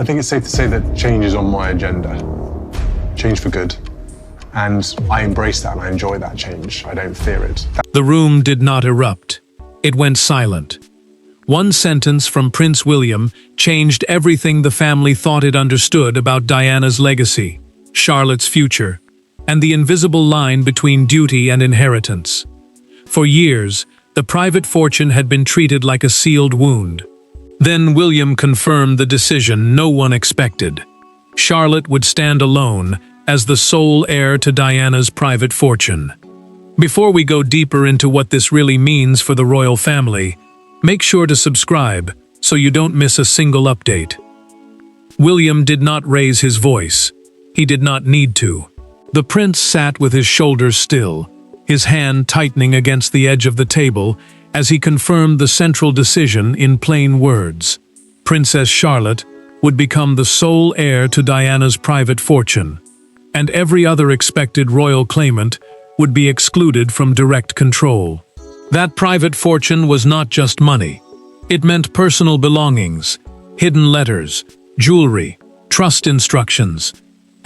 I think it's safe to say that change is on my agenda. Change for good. And I embrace that and I enjoy that change. I don't fear it. The room did not erupt. It went silent. One sentence from Prince William changed everything the family thought it understood about Diana's legacy, Charlotte's future, and the invisible line between duty and inheritance. For years, the private fortune had been treated like a sealed wound. Then William confirmed the decision no one expected. Charlotte would stand alone as the sole heir to Diana's private fortune. Before we go deeper into what this really means for the royal family, make sure to subscribe so you don't miss a single update. William did not raise his voice. He did not need to. The prince sat with his shoulders still, his hand tightening against the edge of the table as he confirmed the central decision in plain words. Princess Charlotte would become the sole heir to Diana's private fortune, and every other expected royal claimant would be excluded from direct control. That private fortune was not just money. It meant personal belongings, hidden letters, jewelry, trust instructions,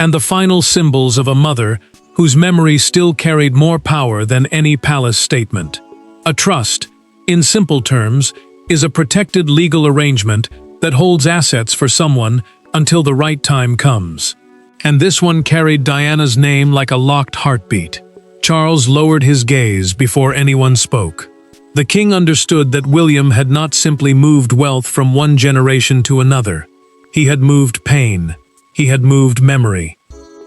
and the final symbols of a mother whose memory still carried more power than any palace statement. A trust, in simple terms, is a protected legal arrangement that holds assets for someone until the right time comes. And this one carried Diana's name like a locked heartbeat. Charles lowered his gaze before anyone spoke. The king understood that William had not simply moved wealth from one generation to another. He had moved pain. He had moved memory.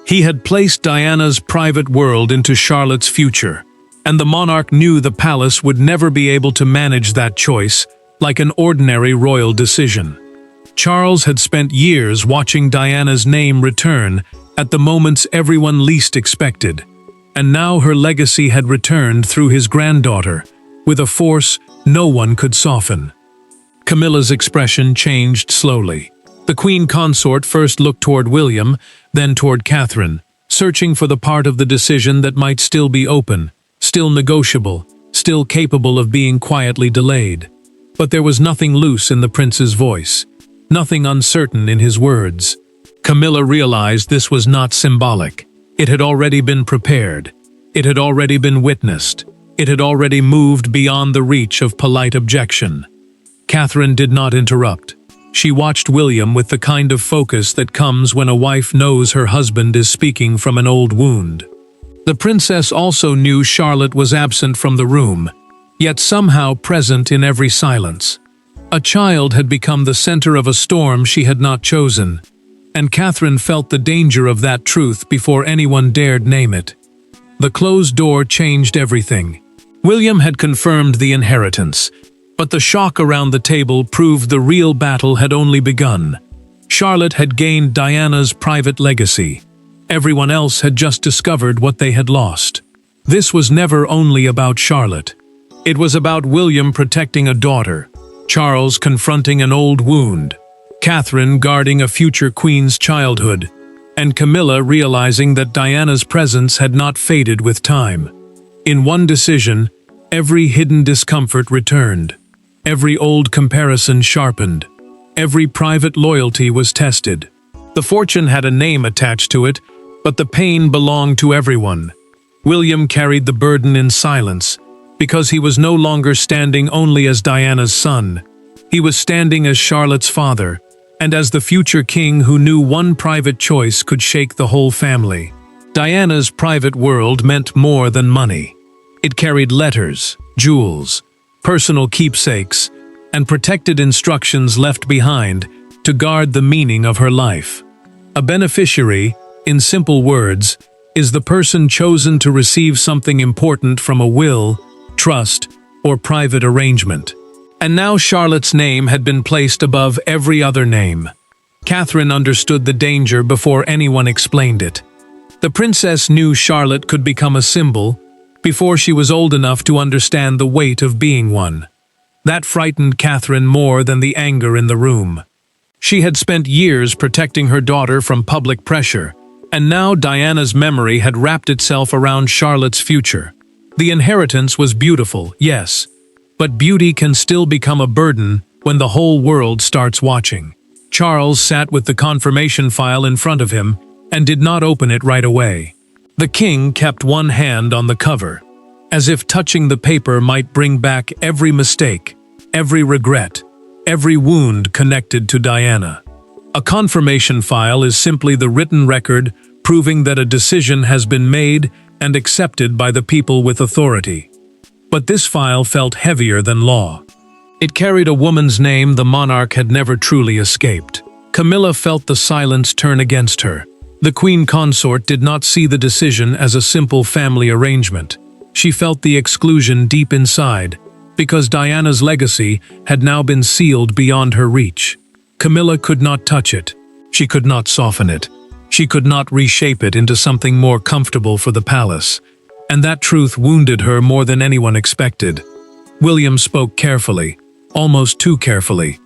He had placed Diana's private world into Charlotte's future, and the monarch knew the palace would never be able to manage that choice like an ordinary royal decision. Charles had spent years watching Diana's name return at the moments everyone least expected, and now her legacy had returned through his granddaughter, with a force no one could soften. Camilla's expression changed slowly. The queen consort first looked toward William, then toward Catherine, searching for the part of the decision that might still be open, still negotiable, still capable of being quietly delayed. But there was nothing loose in the prince's voice, nothing uncertain in his words. Camilla realized this was not symbolic. It had already been prepared. It had already been witnessed. It had already moved beyond the reach of polite objection. Catherine did not interrupt. She watched William with the kind of focus that comes when a wife knows her husband is speaking from an old wound. The princess also knew Charlotte was absent from the room, yet somehow present in every silence. A child had become the center of a storm she had not chosen, and Catherine felt the danger of that truth before anyone dared name it. The closed door changed everything. William had confirmed the inheritance, but the shock around the table proved the real battle had only begun. Charlotte had gained Diana's private legacy. Everyone else had just discovered what they had lost. This was never only about Charlotte. It was about William protecting a daughter, Charles confronting an old wound, Catherine guarding a future queen's childhood, and Camilla realizing that Diana's presence had not faded with time. In one decision, every hidden discomfort returned. Every old comparison sharpened. Every private loyalty was tested. The fortune had a name attached to it, but the pain belonged to everyone. William carried the burden in silence, because he was no longer standing only as Diana's son. He was standing as Charlotte's father, and as the future king who knew one private choice could shake the whole family. Diana's private world meant more than money. It carried letters, jewels, personal keepsakes, and protected instructions left behind to guard the meaning of her life. A beneficiary, in simple words, is the person chosen to receive something important from a will, trust, or private arrangement. And now Charlotte's name had been placed above every other name. Catherine understood the danger before anyone explained it. The princess knew Charlotte could become a symbol before she was old enough to understand the weight of being one. That frightened Catherine more than the anger in the room. She had spent years protecting her daughter from public pressure, and now Diana's memory had wrapped itself around Charlotte's future. The inheritance was beautiful, yes, but beauty can still become a burden when the whole world starts watching. Charles sat with the confirmation file in front of him and did not open it right away. The king kept one hand on the cover, as if touching the paper might bring back every mistake, every regret, every wound connected to Diana. A confirmation file is simply the written record proving that a decision has been made and accepted by the people with authority. But this file felt heavier than law. It carried a woman's name the monarch had never truly escaped. Camilla felt the silence turn against her. The queen consort did not see the decision as a simple family arrangement. She felt the exclusion deep inside, because Diana's legacy had now been sealed beyond her reach. Camilla could not touch it. She could not soften it. She could not reshape it into something more comfortable for the palace. And that truth wounded her more than anyone expected. William spoke carefully, almost too carefully.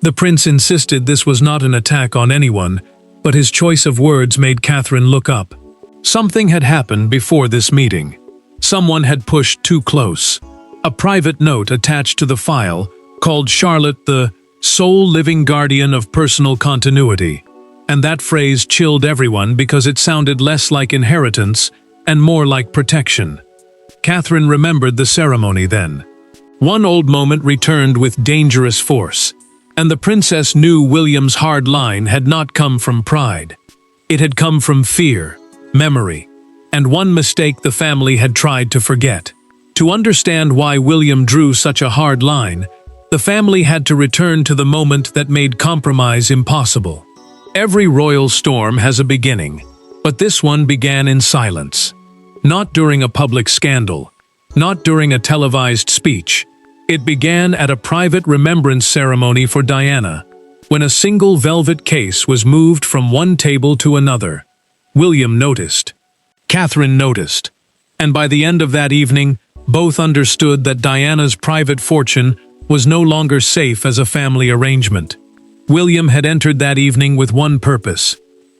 The prince insisted this was not an attack on anyone, but his choice of words made Catherine look up. Something had happened before this meeting. Someone had pushed too close. A private note attached to the file called Charlotte the sole living guardian of personal continuity. And that phrase chilled everyone because it sounded less like inheritance and more like protection. Catherine remembered the ceremony then. One old moment returned with dangerous force, and the princess knew William's hard line had not come from pride. It had come from fear, memory, and one mistake the family had tried to forget. To understand why William drew such a hard line, the family had to return to the moment that made compromise impossible. Every royal storm has a beginning, but this one began in silence. Not during a public scandal, not during a televised speech. It began at a private remembrance ceremony for Diana, when a single velvet case was moved from one table to another. William noticed. Catherine noticed. And by the end of that evening, both understood that Diana's private fortune was no longer safe as a family arrangement. William had entered that evening with one purpose: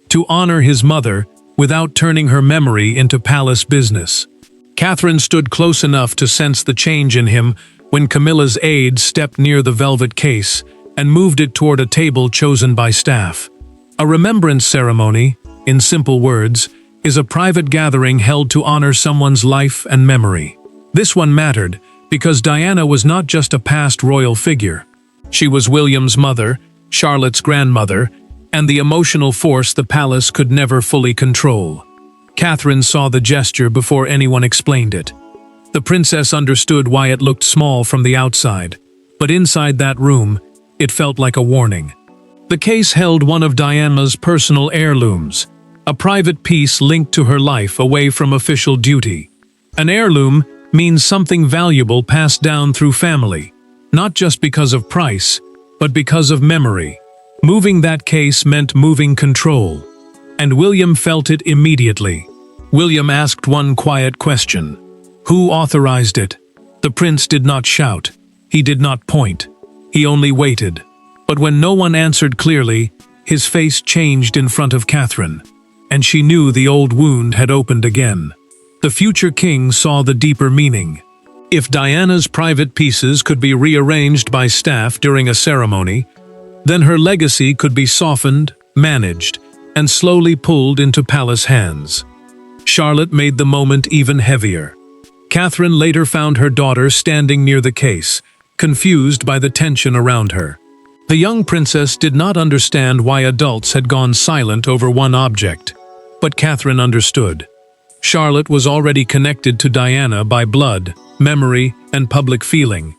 to honor his mother without turning her memory into palace business. Catherine stood close enough to sense the change in him when Camilla's aide stepped near the velvet case and moved it toward a table chosen by staff. A remembrance ceremony, in simple words, is a private gathering held to honor someone's life and memory. This one mattered because Diana was not just a past royal figure. She was William's mother, Charlotte's grandmother, and the emotional force the palace could never fully control. Catherine saw the gesture before anyone explained it. The princess understood why it looked small from the outside, but inside that room, it felt like a warning. The case held one of Diana's personal heirlooms, a private piece linked to her life away from official duty. An heirloom means something valuable passed down through family, not just because of price, but because of memory. Moving that case meant moving control, and William felt it immediately. William asked one quiet question: who authorized it? The prince did not shout. He did not point. He only waited. But when no one answered clearly, his face changed in front of Catherine, and she knew the old wound had opened again. The future king saw the deeper meaning. If Diana's private pieces could be rearranged by staff during a ceremony, then her legacy could be softened, managed, and slowly pulled into palace hands. Charlotte made the moment even heavier. Catherine later found her daughter standing near the case, confused by the tension around her. The young princess did not understand why adults had gone silent over one object, but Catherine understood. Charlotte was already connected to Diana by blood, memory, and public feeling,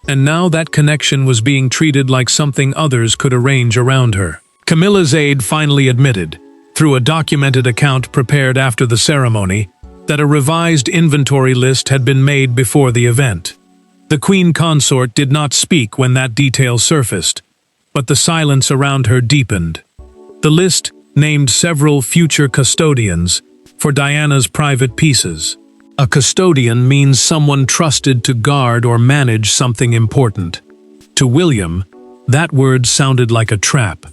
and now that connection was being treated like something others could arrange around her. Camilla's aide finally admitted, through a documented account prepared after the ceremony, that a revised inventory list had been made before the event. The queen consort did not speak when that detail surfaced, but the silence around her deepened. The list named several future custodians for Diana's private pieces. A custodian means someone trusted to guard or manage something important. To William, that word sounded like a trap.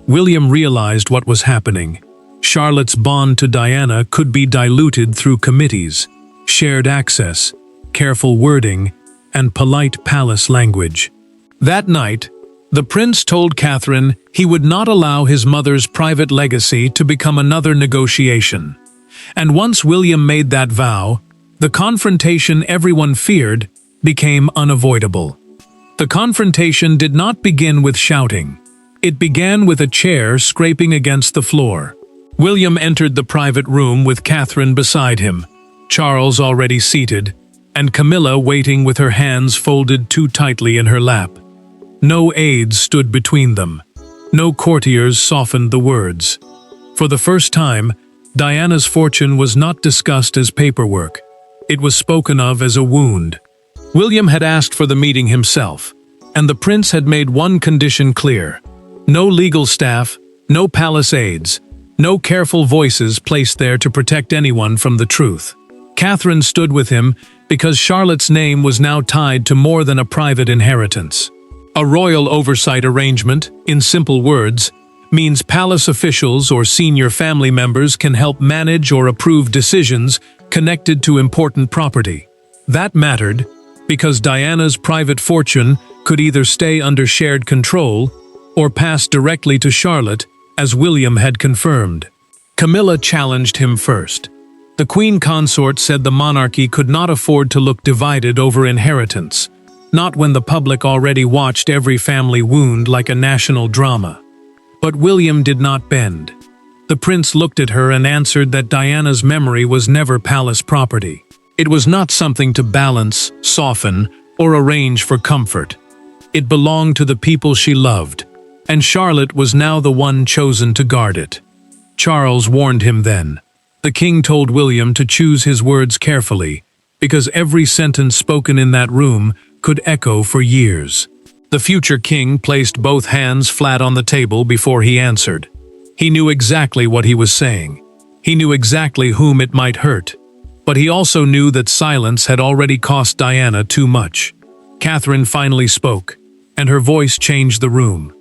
William realized what was happening. Charlotte's bond to Diana could be diluted through committees, shared access, careful wording, and polite palace language. That night, The prince told Catherine he would not allow his mother's private legacy to become another negotiation. And once William made that vow, the confrontation everyone feared became unavoidable. The confrontation did not begin with shouting. It began with a chair scraping against the floor. William entered the private room with Catherine beside him, Charles already seated, and Camilla waiting with her hands folded too tightly in her lap. No aides stood between them. No courtiers softened the words. For the first time, Diana's fortune was not discussed as paperwork. It was spoken of as a wound. William had asked for the meeting himself, and the prince had made one condition clear. No legal staff, no palace aides, no careful voices placed there to protect anyone from the truth. Catherine stood with him because Charlotte's name was now tied to more than a private inheritance. A royal oversight arrangement, in simple words, means palace officials or senior family members can help manage or approve decisions connected to important property. That mattered because Diana's private fortune could either stay under shared control or pass directly to Charlotte, as William had confirmed. Camilla challenged him first. The queen consort said the monarchy could not afford to look divided over inheritance, not when the public already watched every family wound like a national drama. But William did not bend. The prince looked at her and answered that Diana's memory was never palace property. It was not something to balance, soften, or arrange for comfort. It belonged to the people she loved, and Charlotte was now the one chosen to guard it. Charles warned him then. The king told William to choose his words carefully, because every sentence spoken in that room could echo for years. The future king placed both hands flat on the table before he answered. He knew exactly what he was saying. He knew exactly whom it might hurt. But he also knew that silence had already cost Diana too much. Catherine finally spoke, and her voice changed the room.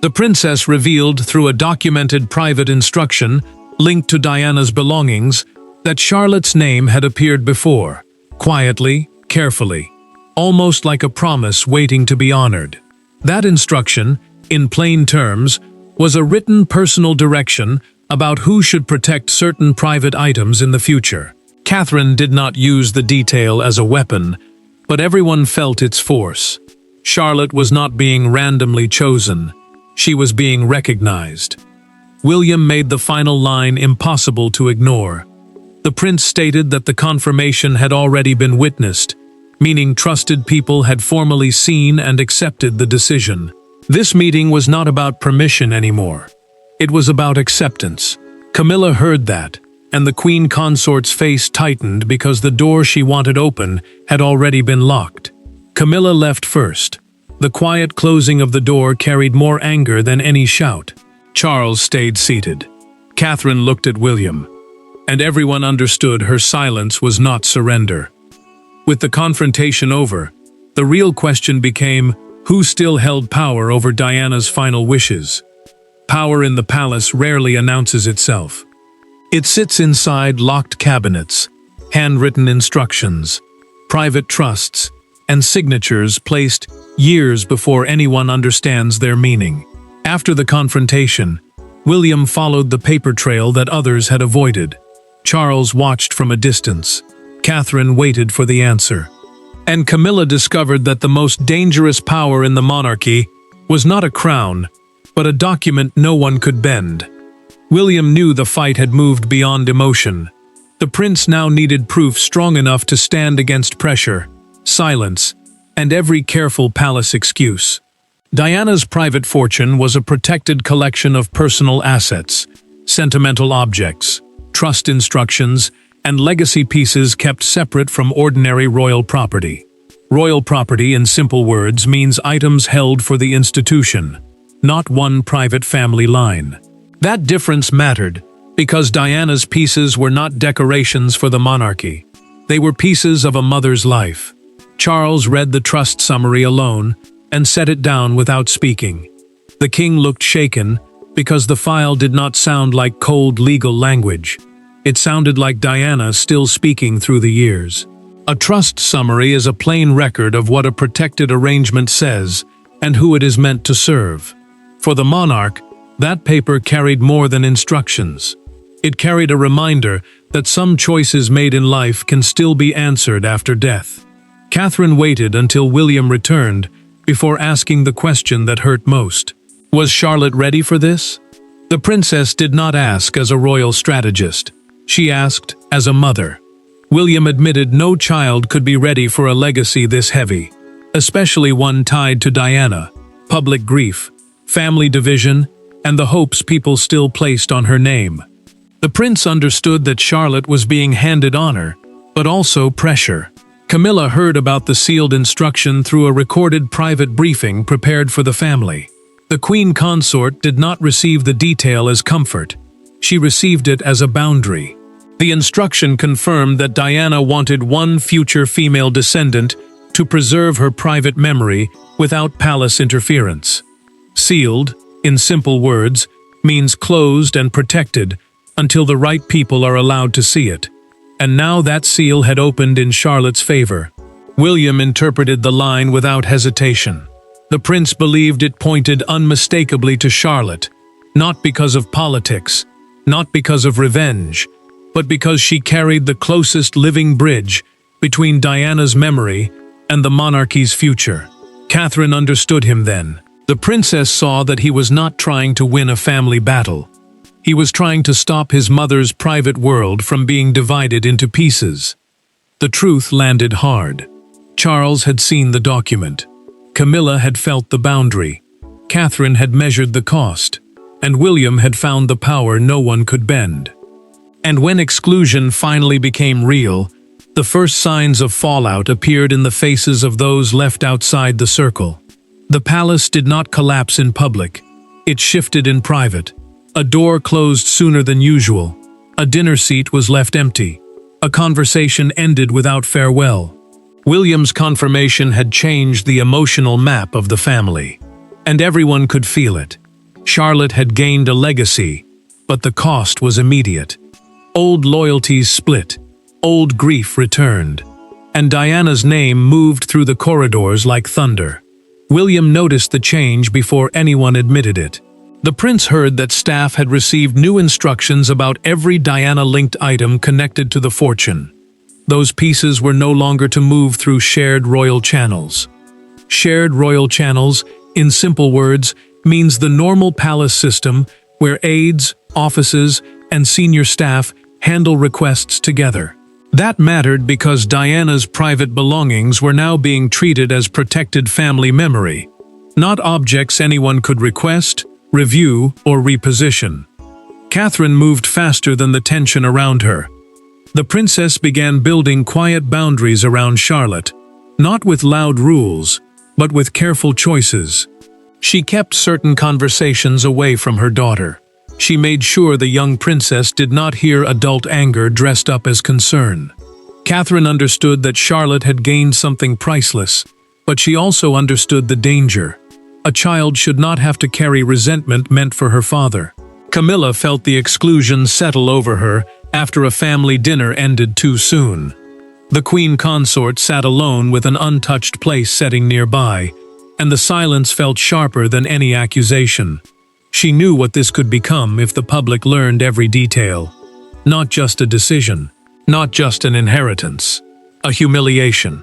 The princess revealed through a documented private instruction linked to Diana's belongings that Charlotte's name had appeared before, quietly, carefully, almost like a promise waiting to be honored. That instruction, in plain terms, was a written personal direction about who should protect certain private items in the future. Catherine did not use the detail as a weapon, but everyone felt its force. Charlotte was not being randomly chosen. She was being recognized. William made the final line impossible to ignore. The prince stated that the confirmation had already been witnessed, meaning trusted people had formally seen and accepted the decision. This meeting was not about permission anymore. It was about acceptance. Camilla heard that, and the queen consort's face tightened because the door she wanted open had already been locked. Camilla left first. The quiet closing of the door carried more anger than any shout. Charles stayed seated. Catherine looked at William, and everyone understood her silence was not surrender. With the confrontation over, the real question became who still held power over Diana's final wishes. Power in the palace rarely announces itself. It sits inside locked cabinets, handwritten instructions, private trusts, and signatures placed years before anyone understands their meaning. After the confrontation, William followed the paper trail that others had avoided. Charles watched from a distance. Catherine waited for the answer. And Camilla discovered that the most dangerous power in the monarchy was not a crown, but a document no one could bend. William knew the fight had moved beyond emotion. The prince now needed proof strong enough to stand against pressure, silence, and every careful palace excuse. Diana's private fortune was a protected collection of personal assets, sentimental objects, trust instructions, and legacy pieces kept separate from ordinary royal property. Royal property, in simple words, means items held for the institution, not one private family line. That difference mattered because Diana's pieces were not decorations for the monarchy. They were pieces of a mother's life. Charles read the trust summary alone and set it down without speaking. The king looked shaken because the file did not sound like cold legal language. It sounded like Diana still speaking through the years. A trust summary is a plain record of what a protected arrangement says, and who it is meant to serve. For the monarch, that paper carried more than instructions. It carried a reminder that some choices made in life can still be answered after death. Catherine waited until William returned before asking the question that hurt most. Was Charlotte ready for this? The princess did not ask as a royal strategist. She asked as a mother. William admitted no child could be ready for a legacy this heavy, especially one tied to Diana, public grief, family division, and the hopes people still placed on her name. The prince understood that Charlotte was being handed honor, but also pressure. Camilla heard about the sealed instruction through a recorded private briefing prepared for the family. The queen consort did not receive the detail as comfort. She received it as a boundary. The instruction confirmed that Diana wanted one future female descendant to preserve her private memory without palace interference. Sealed, in simple words, means closed and protected until the right people are allowed to see it. And now that seal had opened in Charlotte's favor. William interpreted the line without hesitation. The prince believed it pointed unmistakably to Charlotte, not because of politics, not because of revenge, but because she carried the closest living bridge between Diana's memory and the monarchy's future. Catherine understood him then. The princess saw that he was not trying to win a family battle. He was trying to stop his mother's private world from being divided into pieces. The truth landed hard. Charles had seen the document. Camilla had felt the boundary. Catherine had measured the cost. And William had found the power no one could bend. And when exclusion finally became real, the first signs of fallout appeared in the faces of those left outside the circle. The palace did not collapse in public. It shifted in private. A door closed sooner than usual. A dinner seat was left empty. A conversation ended without farewell. William's confirmation had changed the emotional map of the family. And everyone could feel it. Charlotte had gained a legacy, but the cost was immediate. Old loyalties split. Old grief returned. And Diana's name moved through the corridors like thunder. William noticed the change before anyone admitted it. The prince heard that staff had received new instructions about every Diana-linked item connected to the fortune. Those pieces were no longer to move through shared royal channels. Shared royal channels, in simple words, means the normal palace system where aides, offices, and senior staff handle requests together. That mattered because Diana's private belongings were now being treated as protected family memory, not objects anyone could request, review, or reposition. Catherine moved faster than the tension around her. The princess began building quiet boundaries around Charlotte, not with loud rules, but with careful choices. She kept certain conversations away from her daughter. She made sure the young princess did not hear adult anger dressed up as concern. Catherine understood that Charlotte had gained something priceless, but she also understood the danger. A child should not have to carry resentment meant for her father. Camilla felt the exclusion settle over her after a family dinner ended too soon. The queen consort sat alone with an untouched place setting nearby, and the silence felt sharper than any accusation. She knew what this could become if the public learned every detail. Not just a decision, not just an inheritance, a humiliation.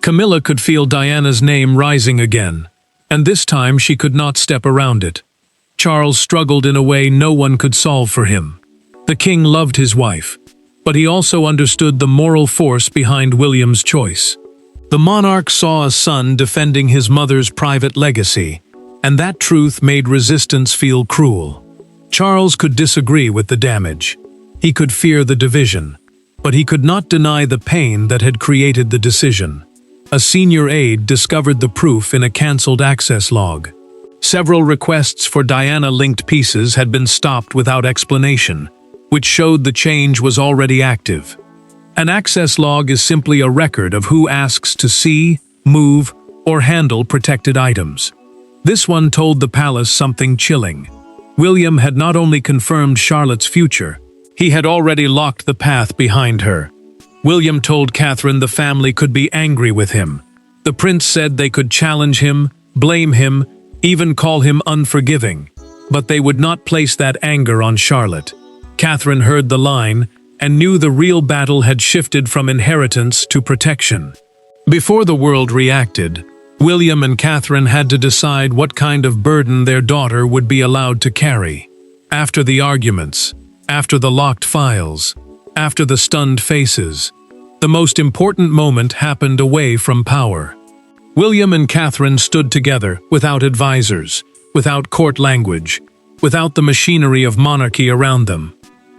Camilla could feel Diana's name rising again, and this time she could not step around it. Charles struggled in a way no one could solve for him. The king loved his wife, but he also understood the moral force behind William's choice. The monarch saw a son defending his mother's private legacy, and that truth made resistance feel cruel. Charles could disagree with the damage. He could fear the division, but he could not deny the pain that had created the decision. A senior aide discovered the proof in a cancelled access log. Several requests for Diana-linked pieces had been stopped without explanation, which showed the change was already active. An access log is simply a record of who asks to see, move, or handle protected items. This one told the palace something chilling. William had not only confirmed Charlotte's future, he had already locked the path behind her. William told Catherine the family could be angry with him. The prince said they could challenge him, blame him, even call him unforgiving. But they would not place that anger on Charlotte. Catherine heard the line and knew the real battle had shifted from inheritance to protection. Before the world reacted, William and Catherine had to decide what kind of burden their daughter would be allowed to carry. After the arguments, after the locked files, after the stunned faces, the most important moment happened away from power. William and Catherine stood together without advisors, without court language, without the machinery of monarchy around them.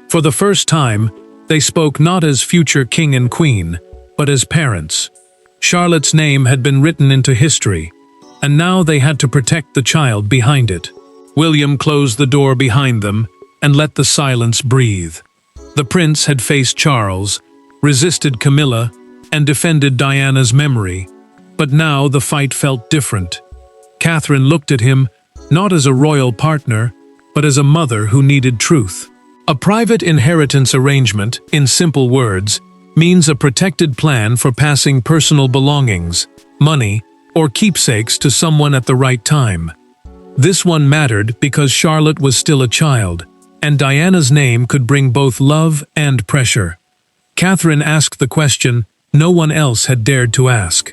For the first time, they spoke not as future king and queen, but as parents. Charlotte's name had been written into history, and now they had to protect the child behind it. William closed the door behind them and let the silence breathe. The prince had faced Charles, resisted Camilla, and defended Diana's memory, but now the fight felt different. Catherine looked at him, not as a royal partner, but as a mother who needed truth. A private inheritance arrangement, in simple words, means a protected plan for passing personal belongings, money, or keepsakes to someone at the right time. This one mattered because Charlotte was still a child, and Diana's name could bring both love and pressure. Catherine asked the question no one else had dared to ask.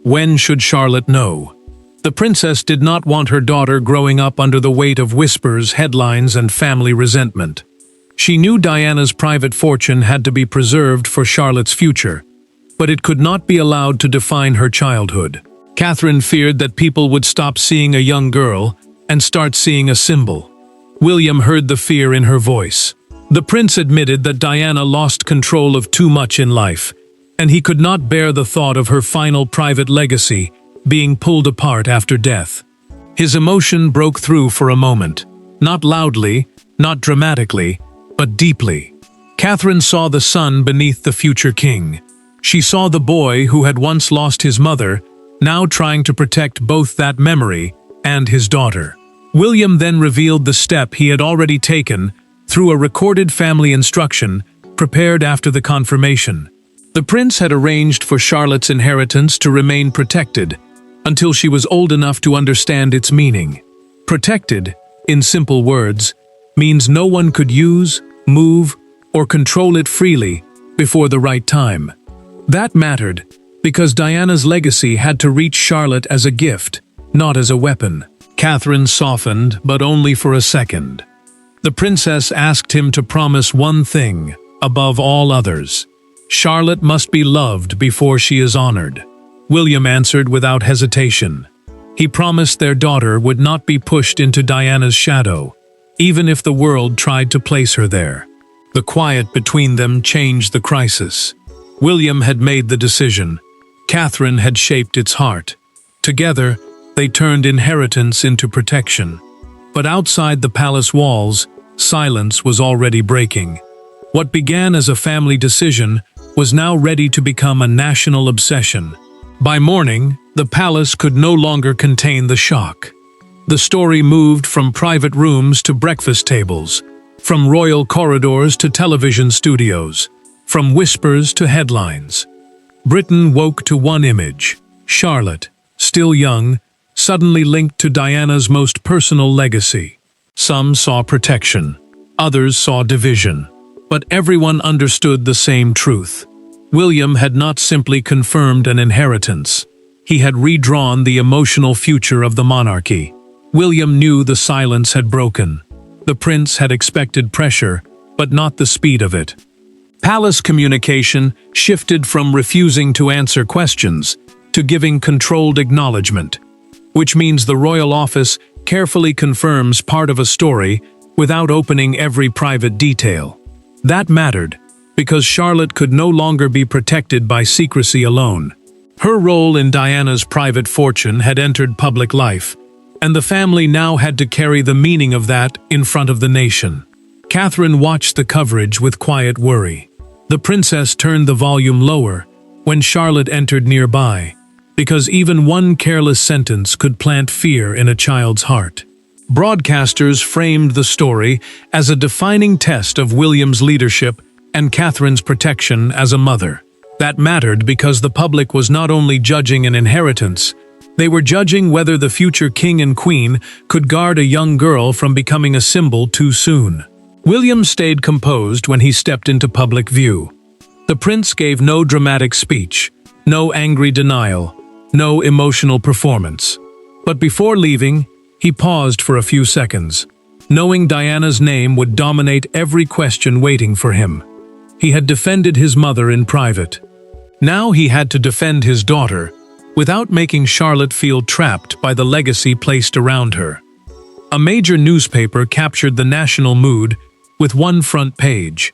When should Charlotte know? The princess did not want her daughter growing up under the weight of whispers, headlines, and family resentment. She knew Diana's private fortune had to be preserved for Charlotte's future, but it could not be allowed to define her childhood. Catherine feared that people would stop seeing a young girl and start seeing a symbol. William heard the fear in her voice. The prince admitted that Diana lost control of too much in life, and he could not bear the thought of her final private legacy being pulled apart after death. His emotion broke through for a moment, not loudly, not dramatically, but deeply. Catherine saw the son beneath the future king. She saw the boy who had once lost his mother, now trying to protect both that memory and his daughter. William then revealed the step he had already taken through a recorded family instruction prepared after the confirmation. The prince had arranged for Charlotte's inheritance to remain protected until she was old enough to understand its meaning. Protected, in simple words, means no one could use, move, or control it freely before the right time. That mattered because Diana's legacy had to reach Charlotte as a gift, not as a weapon. Catherine softened, but only for a second. The princess asked him to promise one thing, above all others. Charlotte must be loved before she is honored. William answered without hesitation. He promised their daughter would not be pushed into Diana's shadow, even if the world tried to place her there. The quiet between them changed the crisis. William had made the decision. Catherine had shaped its heart. Together, they turned inheritance into protection. But outside the palace walls, silence was already breaking. What began as a family decision was now ready to become a national obsession. By morning, the palace could no longer contain the shock. The story moved from private rooms to breakfast tables, from royal corridors to television studios, from whispers to headlines. Britain woke to one image: Charlotte, still young, suddenly linked to Diana's most personal legacy. Some saw protection, others saw division, but everyone understood the same truth. William had not simply confirmed an inheritance. He had redrawn the emotional future of the monarchy. William knew the silence had broken. The prince had expected pressure, but not the speed of it. Palace communication shifted from refusing to answer questions to giving controlled acknowledgement, which means the royal office carefully confirms part of a story without opening every private detail. That mattered, because Charlotte could no longer be protected by secrecy alone. Her role in Diana's private fortune had entered public life, and the family now had to carry the meaning of that in front of the nation. Catherine watched the coverage with quiet worry. The princess turned the volume lower when Charlotte entered nearby, because even one careless sentence could plant fear in a child's heart. Broadcasters framed the story as a defining test of William's leadership and Catherine's protection as a mother. That mattered because the public was not only judging an inheritance, They were judging whether the future king and queen could guard a young girl from becoming a symbol too soon. William stayed composed when he stepped into public view. The prince gave no dramatic speech, no angry denial, no emotional performance. But before leaving, he paused for a few seconds, knowing Diana's name would dominate every question waiting for him. He had defended his mother in private. Now he had to defend his daughter, without making Charlotte feel trapped by the legacy placed around her. A major newspaper captured the national mood with one front page.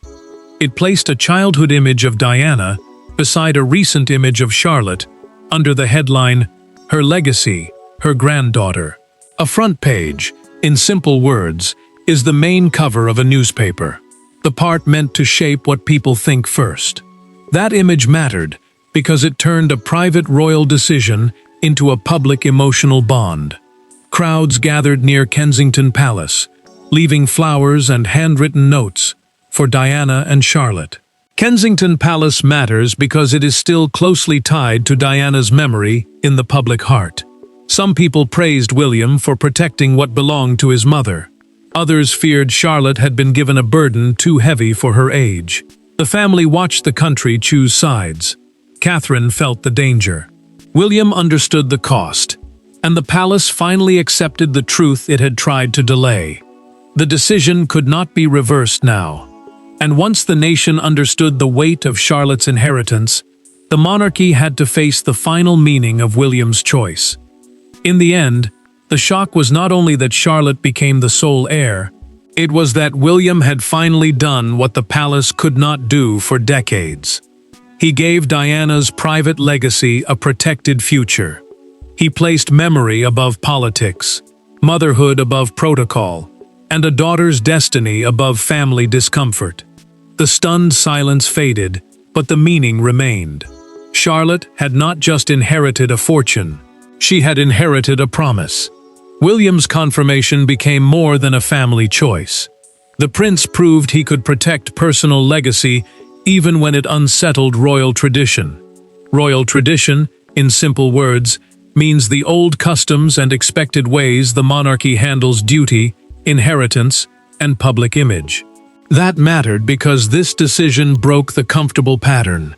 It placed a childhood image of Diana beside a recent image of Charlotte, under the headline, "Her Legacy, Her Granddaughter." A front page, in simple words, is the main cover of a newspaper, the part meant to shape what people think first. That image mattered because it turned a private royal decision into a public emotional bond. Crowds gathered near Kensington Palace, leaving flowers and handwritten notes for Diana and Charlotte. Kensington Palace matters because it is still closely tied to Diana's memory in the public heart. Some people praised William for protecting what belonged to his mother. Others feared Charlotte had been given a burden too heavy for her age. The family watched the country choose sides. Catherine felt the danger. William understood the cost, and the palace finally accepted the truth it had tried to delay. The decision could not be reversed now. And once the nation understood the weight of Charlotte's inheritance, the monarchy had to face the final meaning of William's choice. In the end, the shock was not only that Charlotte became the sole heir, it was that William had finally done what the palace could not do for decades. He gave Diana's private legacy a protected future. He placed memory above politics, motherhood above protocol, and a daughter's destiny above family discomfort. The stunned silence faded, but the meaning remained. Charlotte had not just inherited a fortune, she had inherited a promise. William's confirmation became more than a family choice. The prince proved he could protect personal legacy even when it unsettled royal tradition. Royal tradition, in simple words, means the old customs and expected ways the monarchy handles duty, inheritance, and public image. That mattered because this decision broke the comfortable pattern.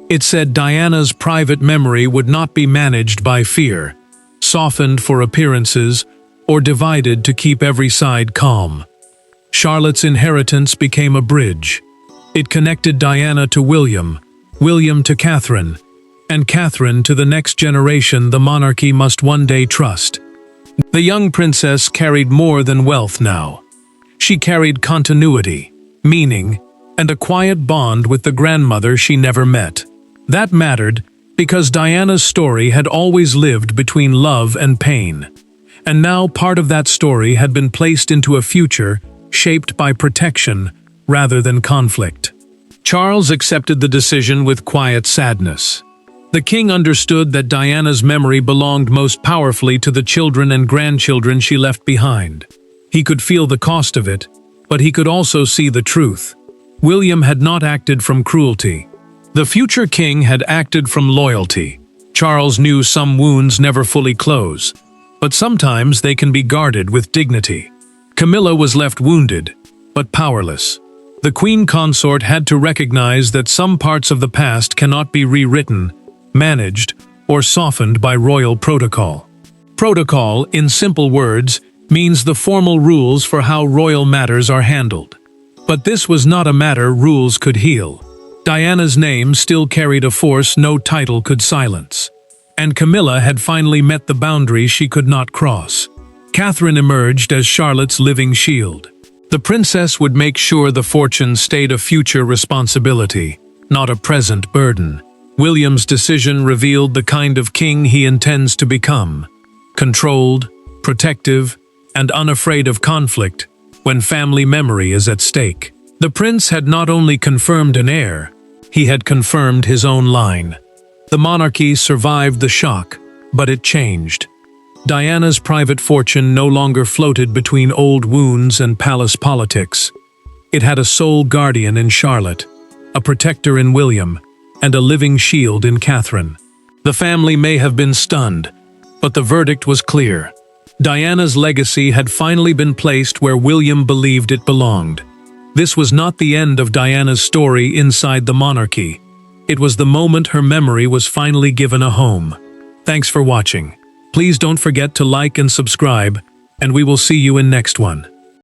It said Diana's private memory would not be managed by fear, softened for appearances, or divided to keep every side calm. Charlotte's inheritance became a bridge. It connected Diana to William, William to Catherine, and Catherine to the next generation the monarchy must one day trust. The young princess carried more than wealth now. She carried continuity, meaning, and a quiet bond with the grandmother she never met. That mattered because Diana's story had always lived between love and pain. And now part of that story had been placed into a future shaped by protection rather than conflict. Charles accepted the decision with quiet sadness. The king understood that Diana's memory belonged most powerfully to the children and grandchildren she left behind. He could feel the cost of it, but he could also see the truth. William had not acted from cruelty. The future king had acted from loyalty. Charles knew some wounds never fully close, but sometimes they can be guarded with dignity. Camilla was left wounded, but powerless. The queen consort had to recognize that some parts of the past cannot be rewritten, managed, or softened by royal protocol. Protocol, in simple words, means the formal rules for how royal matters are handled. But this was not a matter rules could heal. Diana's name still carried a force no title could silence. And Camilla had finally met the boundary she could not cross. Catherine emerged as Charlotte's living shield. The princess would make sure the fortune stayed a future responsibility, not a present burden. William's decision revealed the kind of king he intends to become: controlled, protective, and unafraid of conflict when family memory is at stake. The prince had not only confirmed an heir, he had confirmed his own line. The monarchy survived the shock, but it changed. Diana's private fortune no longer floated between old wounds and palace politics. It had a sole guardian in Charlotte, a protector in William, and a living shield in Catherine. The family may have been stunned, But the verdict was clear. Diana's legacy had finally been placed where William believed it belonged. This was not the end of Diana's story inside the monarchy. It was the moment her memory was finally given a home. Thanks for watching. Please don't forget to like and subscribe, and we will see you in next one.